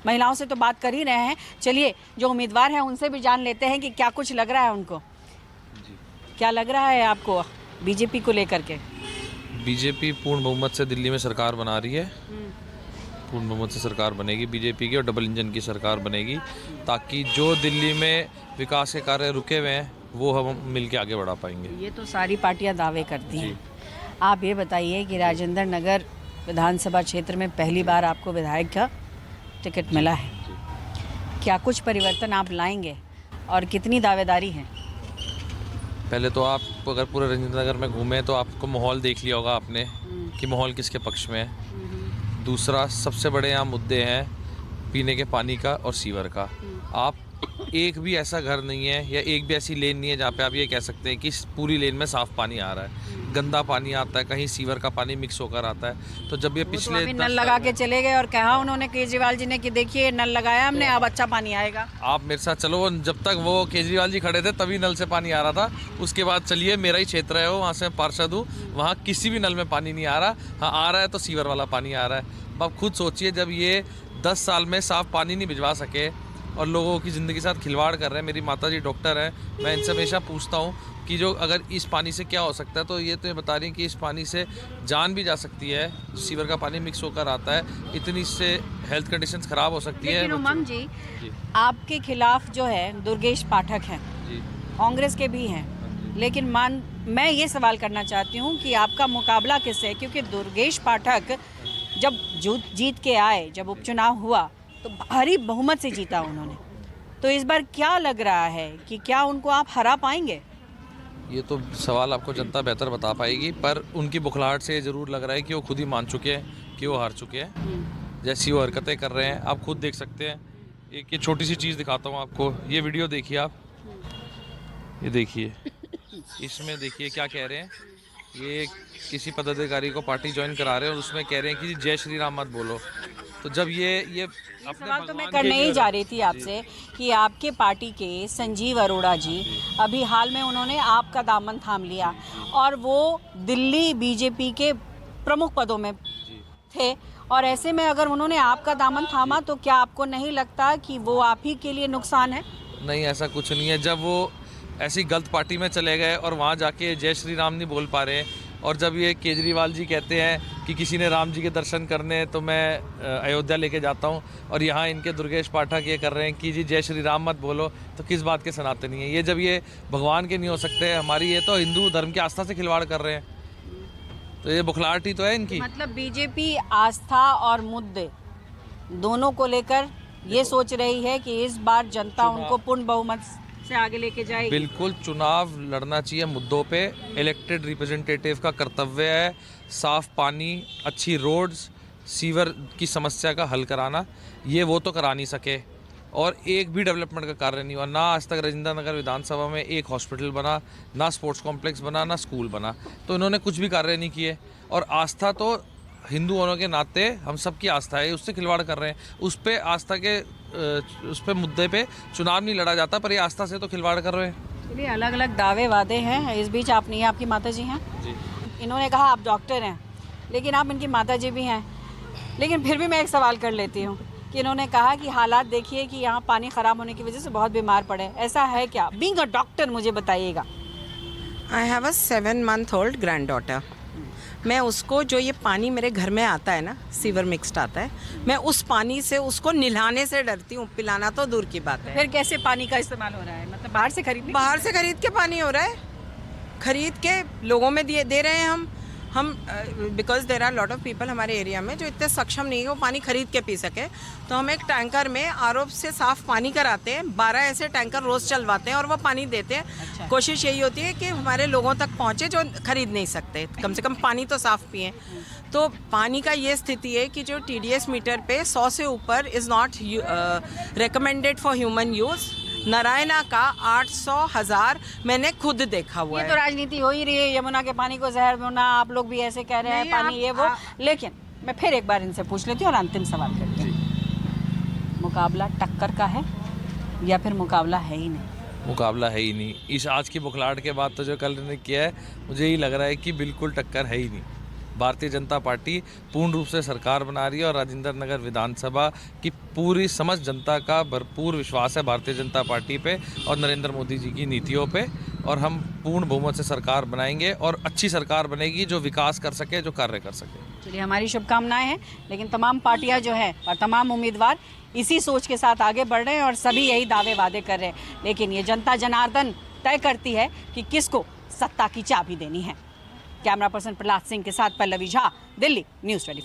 महिलाओं से तो बात कर ही रहे हैं। चलिए जो उम्मीदवार हैं उनसे भी जान लेते हैं कि क्या कुछ लग रहा है उनको। क्या लग रहा है आपको बीजेपी को लेकर के? बीजेपी पूर्ण बहुमत से दिल्ली में सरकार बना रही है। पूर्ण बहुमत से सरकार बनेगी बीजेपी की, और डबल इंजन की सरकार बनेगी, ताकि जो दिल्ली में विकास के कार्य रुके हुए हैं वो हम मिल के आगे बढ़ा पाएंगे। ये तो सारी पार्टियां दावे करती हैं। आप ये बताइए कि राजेंद्र नगर विधानसभा क्षेत्र में पहली बार आपको विधायक का टिकट मिला है, क्या कुछ परिवर्तन आप लाएंगे और कितनी दावेदारी है? पहले तो आप अगर पूरे राजेंद्र नगर में घूमें तो आपको माहौल देख लिया होगा आपने कि माहौल किसके पक्ष में है। दूसरा, सबसे बड़े यहाँ मुद्दे हैं पीने के पानी का और सीवर का। आप एक भी ऐसा घर नहीं है या एक भी ऐसी लेन नहीं है जहाँ पे आप ये कह सकते हैं कि पूरी लेन में साफ़ पानी आ रहा है। गंदा पानी आता है, कहीं सीवर का पानी मिक्स होकर आता है। तो जब ये पिछले तो नल लगा के चले गए और कहा उन्होंने केजरीवाल जी ने कि देखिए नल लगाया हमने, अब अच्छा पानी आएगा। आप मेरे साथ चलो, जब तक वो केजरीवाल जी खड़े थे तभी नल से पानी आ रहा था। उसके बाद चलिए, मेरा ही क्षेत्र है वो, वहाँ से मैं पार्षद हूँ, वहाँ किसी भी नल में पानी नहीं आ रहा। हाँ, आ रहा है तो सीवर वाला पानी आ रहा है। आप खुद सोचिए, जब ये 10 साल में साफ़ पानी नहीं भिजवा सके और लोगों की ज़िंदगी के साथ खिलवाड़ कर रहे हैं। मेरी माताजी डॉक्टर हैं, मैं इनसे हमेशा पूछता हूँ कि जो अगर इस पानी से क्या हो सकता है, तो ये तो बता रही हैं कि इस पानी से जान भी जा सकती है। सीवर का पानी मिक्स होकर आता है, इतनी इससे हेल्थ कंडीशंस ख़राब हो सकती है। लेकिन उमंग जी, आपके खिलाफ जो है दुर्गेश पाठक हैं, कांग्रेस के भी हैं, लेकिन मैं ये सवाल करना चाहती हूँ कि आपका मुकाबला किससे? क्योंकि दुर्गेश पाठक जब जीत के आए, जब उपचुनाव हुआ तो भारी बहुमत से जीता उन्होंने, तो इस बार क्या लग रहा है कि क्या उनको आप हरा पाएंगे? ये तो सवाल आपको जनता बेहतर बता पाएगी, पर उनकी बुखलाहट से ये ज़रूर लग रहा है कि वो खुद ही मान चुके हैं कि वो हार चुके हैं। जैसी वो हरकतें कर रहे हैं आप खुद देख सकते हैं। एक ये छोटी सी चीज़ दिखाता हूँ आपको, ये वीडियो देखिए आप, ये देखिए, इसमें देखिए क्या कह रहे हैं। ये किसी पदाधिकारी को पार्टी ज्वाइन करा रहे हैं और उसमें कह रहे हैं कि जय श्री राम मत बोलो। तो जब ये सवाल तो मैं करने ही जा रही थी आपसे कि आपके पार्टी के संजीव अरोड़ा जी अभी हाल में उन्होंने आपका दामन थाम लिया और वो दिल्ली बीजेपी के प्रमुख पदों में थे, और ऐसे में अगर उन्होंने आपका दामन थामा तो क्या आपको नहीं लगता कि वो आप ही के लिए नुकसान है? नहीं, ऐसा कुछ नहीं है। जब वो ऐसी गलत पार्टी में चले गए और वहाँ जाके जय श्री राम नहीं बोल पा रहे, और जब ये केजरीवाल जी कहते हैं कि किसी ने राम जी के दर्शन करने तो मैं अयोध्या लेके जाता हूँ, और यहाँ इनके दुर्गेश पाठक ये कर रहे हैं कि जी जय श्री राम मत बोलो, तो किस बात के सनातनी है ये? जब ये भगवान के नहीं हो सकते, हमारी ये तो हिंदू धर्म की आस्था से खिलवाड़ कर रहे हैं, तो ये बुखलाहट ही तो है इनकी। मतलब बीजेपी आस्था और मुद्दे दोनों को लेकर ये सोच रही है कि इस बार जनता उनको पूर्ण बहुमत से आगे लेके जाएगी। बिल्कुल, चुनाव लड़ना चाहिए मुद्दों पे। इलेक्टेड रिप्रेजेंटेटिव का कर्तव्य है साफ पानी, अच्छी रोड्स, सीवर की समस्या का हल कराना। ये वो तो करा नहीं सके, और एक भी डेवलपमेंट का कार्य नहीं हुआ। ना आज तक राजेंद्र नगर विधानसभा में एक हॉस्पिटल बना, ना स्पोर्ट्स कॉम्प्लेक्स बना, ना स्कूल बना। तो इन्होंने कुछ भी कार्य नहीं किए, और आस्था तो हिंदू होने के नाते हम सबकी आस्था है, उससे खिलवाड़ कर रहे हैं। उस पे आस्था के उस पे मुद्दे पे चुनाव नहीं लड़ा जाता, पर ये आस्था से तो खिलवाड़ कर रहे हैं। चलिए, अलग अलग दावे वादे हैं। इस बीच आप नहीं, आपकी माता जी हैं जी। इन्होंने कहा आप डॉक्टर हैं, लेकिन आप इनकी माता जी भी हैं, लेकिन फिर भी मैं एक सवाल कर लेती हूँ कि इन्होंने कहा कि हालात देखिए कि यहाँ पानी ख़राब होने की वजह से बहुत बीमार पड़े, ऐसा है क्या? बीइंग अ डॉक्टर मुझे बताइएगा। I have a 7 month old grand-daughter. मैं उसको, जो ये पानी मेरे घर में आता है ना, सीवर मिक्स्ड आता है, मैं उस पानी से उसको नहलाने से डरती हूँ, पिलाना तो दूर की बात है। फिर कैसे पानी का इस्तेमाल हो रहा है? मतलब बाहर से खरीद के पानी हो रहा है, खरीद के लोगों में दे रहे हैं हम because there are lot of people हमारे एरिया में जो इतने सक्षम नहीं है वो पानी खरीद के पी सके, तो हम एक टैंकर में आरओ से साफ़ पानी कराते हैं। 12 ऐसे टैंकर रोज़ चलवाते हैं और वो पानी देते हैं। अच्छा। कोशिश यही होती है कि हमारे लोगों तक पहुँचे जो खरीद नहीं सकते, कम से कम पानी तो साफ़ पिएँ। तो पानी का ये स्थिति है कि जो TDS मीटर पे 100 से ऊपर is not recommended for human use. Narayana का 800,000 मैंने खुद देखा हुआ है। ये तो राजनीति हो ही रही है, यमुना के पानी को जहर होना, आप लोग भी ऐसे कह रहे हैं, पानी ये वो। लेकिन मैं फिर एक बार इनसे पूछ लेती हूँ और अंतिम सवाल करती हूँ, मुकाबला टक्कर का है या फिर मुकाबला है ही नहीं? मुकाबला है ही नहीं। इस आज की बुखलाहट के बाद तो जो कल ने किया है, मुझे ही लग रहा है कि बिल्कुल टक्कर है ही नहीं। भारतीय जनता पार्टी पूर्ण रूप से सरकार बना रही है और राजेंद्र नगर विधानसभा की पूरी समस्त जनता का भरपूर विश्वास है भारतीय जनता पार्टी पे और नरेंद्र मोदी जी की नीतियों पे, और हम पूर्ण बहुमत से सरकार बनाएंगे और अच्छी सरकार बनेगी जो विकास कर सके, जो कार्य कर सके। चलिए, हमारी शुभकामनाएं हैं। लेकिन तमाम पार्टियां जो हैं और तमाम उम्मीदवार इसी सोच के साथ आगे बढ़ रहे हैं और सभी यही दावे वादे कर रहे हैं, लेकिन ये जनता जनार्दन तय करती है कि किसको सत्ता की चाबी देनी है। कैमरा पर्सन प्रहलाद सिंह के साथ पल्लवी झा, दिल्ली, न्यूज़ 24।